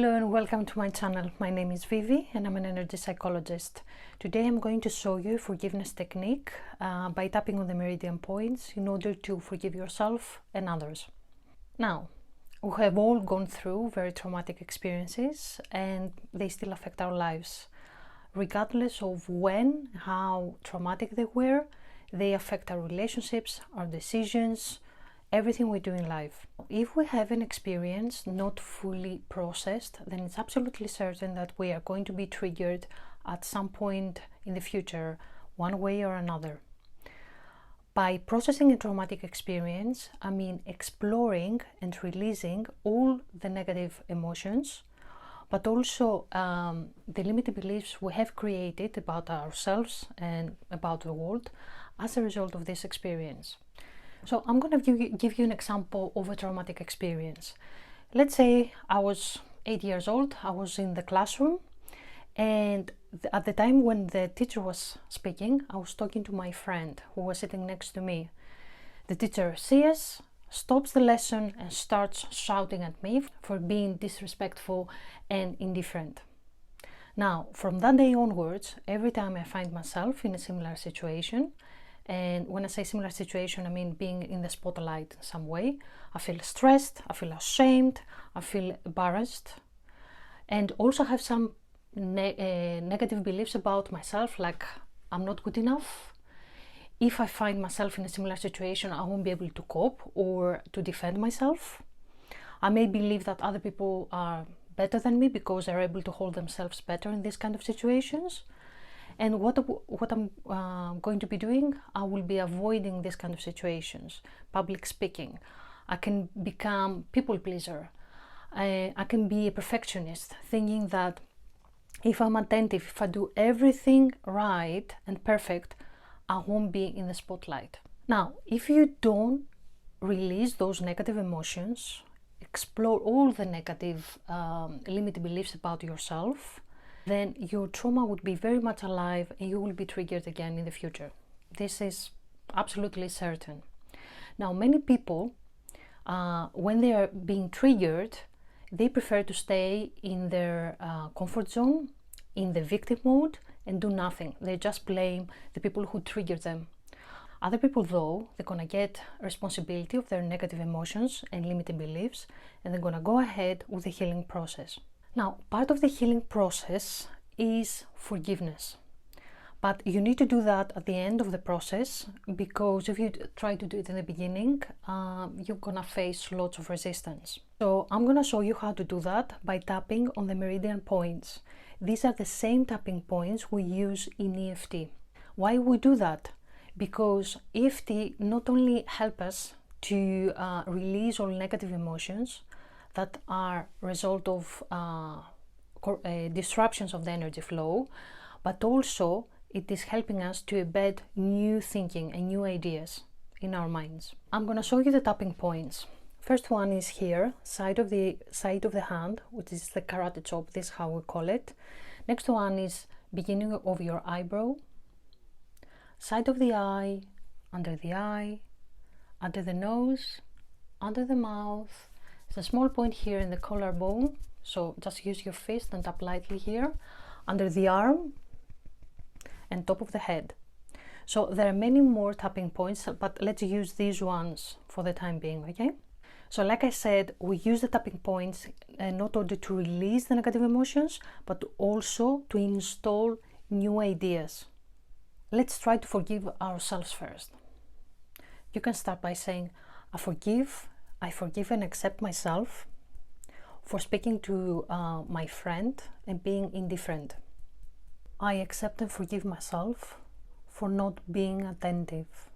Hello and welcome to my channel. My name is Vivi and I'm an energy psychologist. Today I'm going to show you a forgiveness technique by tapping on the Meridian Points in order to forgive yourself and others. Now, we have all gone through very traumatic experiences and they still affect our lives. Regardless of when, how traumatic they were, they affect our relationships, our decisions, everything we do in life. If we have an experience not fully processed, then it's absolutely certain that we are going to be triggered at some point in the future, one way or another. By processing a traumatic experience, I mean exploring and releasing all the negative emotions, but also the limited beliefs we have created about ourselves and about the world as a result of this experience. So I'm going to give you an example of a traumatic experience. Let's say I was 8 years old, I was in the classroom, and at the time when the teacher was speaking, I was talking to my friend who was sitting next to me. The teacher sees, stops the lesson and starts shouting at me for being disrespectful and indifferent. Now, from that day onwards, every time I find myself in a similar situation, and when I say similar situation, I mean being in the spotlight in some way, I feel stressed, I feel ashamed, I feel embarrassed, and also have some negative beliefs about myself, like I'm not good enough. If I find myself in a similar situation, I won't be able to cope or to defend myself. I may believe that other people are better than me because they're able to hold themselves better in these kind of situations. And what I'm going to be doing, I will be avoiding these kind of situations. Public speaking. I can become people pleaser. I can be a perfectionist, thinking that if I'm attentive, if I do everything right and perfect, I won't be in the spotlight. Now, if you don't release those negative emotions, explore all the negative limited beliefs about yourself, then your trauma would be very much alive and you will be triggered again in the future. This is absolutely certain. Now, many people, when they are being triggered, they prefer to stay in their comfort zone, in the victim mode, and do nothing. They just blame the people who triggered them. Other people, though, they're gonna get responsibility of their negative emotions and limiting beliefs, and they're gonna go ahead with the healing process. Now, part of the healing process is forgiveness, but you need to do that at the end of the process, because if you try to do it in the beginning, you're gonna face lots of resistance. So I'm gonna show you how to do that by tapping on the Meridian Points. These are the same tapping points we use in EFT. Why we do that? Because EFT not only help us to release all negative emotions that are result of disruptions of the energy flow, but also it is helping us to embed new thinking and new ideas in our minds. I'm going to show you the tapping points. First one is here, side of the hand, which is the karate chop, this is how we call it. Next one is beginning of your eyebrow, side of the eye, under the nose, under the mouth. There's a small point here in the collarbone, so just use your fist and tap lightly here, under the arm and top of the head. So there are many more tapping points, but let's use these ones for the time being, okay? So like I said, we use the tapping points not only to release the negative emotions, but also to install new ideas. Let's try to forgive ourselves first. You can start by saying, I forgive and accept myself for speaking to my friend and being indifferent. I accept and forgive myself for not being attentive.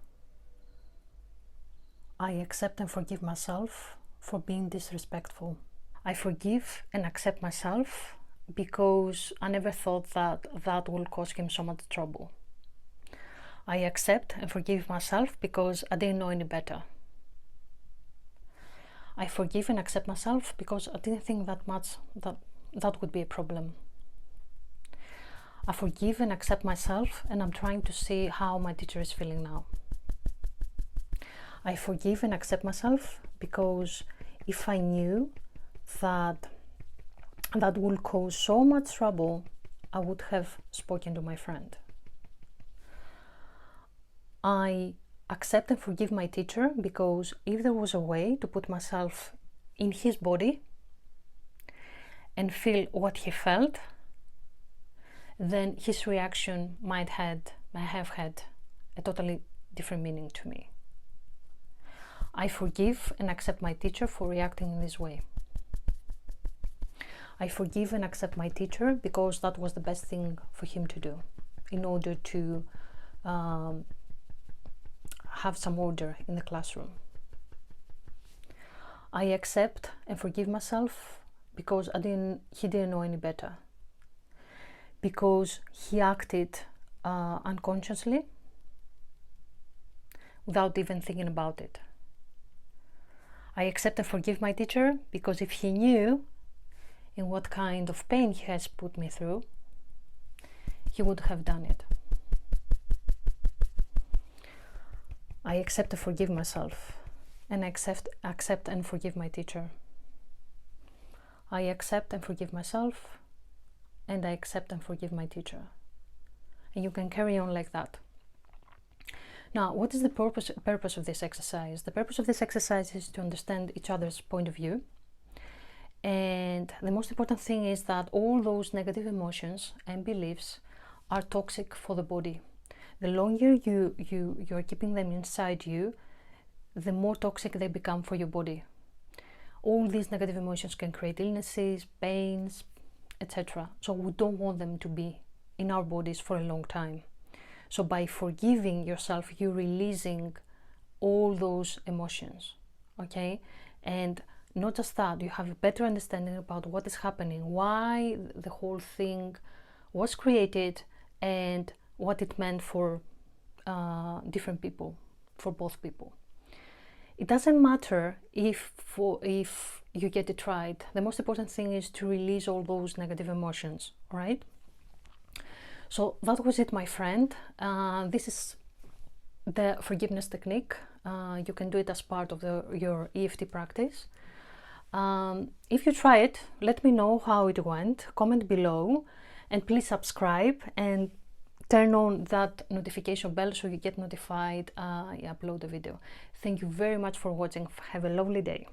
I accept and forgive myself for being disrespectful. I forgive and accept myself because I never thought that will cause him so much trouble. I accept and forgive myself because I didn't know any better. I forgive and accept myself because I didn't think that would be a problem. I forgive and accept myself, and I'm trying to see how my teacher is feeling now. I forgive and accept myself because if I knew that that will cause so much trouble, I would have spoken to my friend. I accept and forgive my teacher because if there was a way to put myself in his body and feel what he felt, then his reaction might have had a totally different meaning to me. I forgive and accept my teacher for reacting in this way. I forgive and accept my teacher because that was the best thing for him to do in order to have some order in the classroom. I accept and forgive myself because he didn't know any better. Because he acted unconsciously without even thinking about it. I accept and forgive my teacher because if he knew in what kind of pain he has put me through, he would have done it. I accept and forgive myself, and accept and forgive my teacher. I accept and forgive myself, and I accept and forgive my teacher. And you can carry on like that. Now, what is the purpose of this exercise? The purpose of this exercise is to understand each other's point of view. And the most important thing is that all those negative emotions and beliefs are toxic for the body. The longer you're keeping them inside you, the more toxic they become for your body. All these negative emotions can create illnesses, pains, etc. So we don't want them to be in our bodies for a long time. So by forgiving yourself, you're releasing all those emotions, okay? And not just that, you have a better understanding about what is happening, why the whole thing was created, and what it meant for different people, for both people. It doesn't matter if you get it right. The most important thing is to release all those negative emotions, right? So that was it, my friend. This is the forgiveness technique. You can do it as part of your EFT practice. If you try it, let me know how it went. Comment below, and please subscribe and turn on that notification bell so you get notified I upload a video. Thank you very much for watching. Have a lovely day.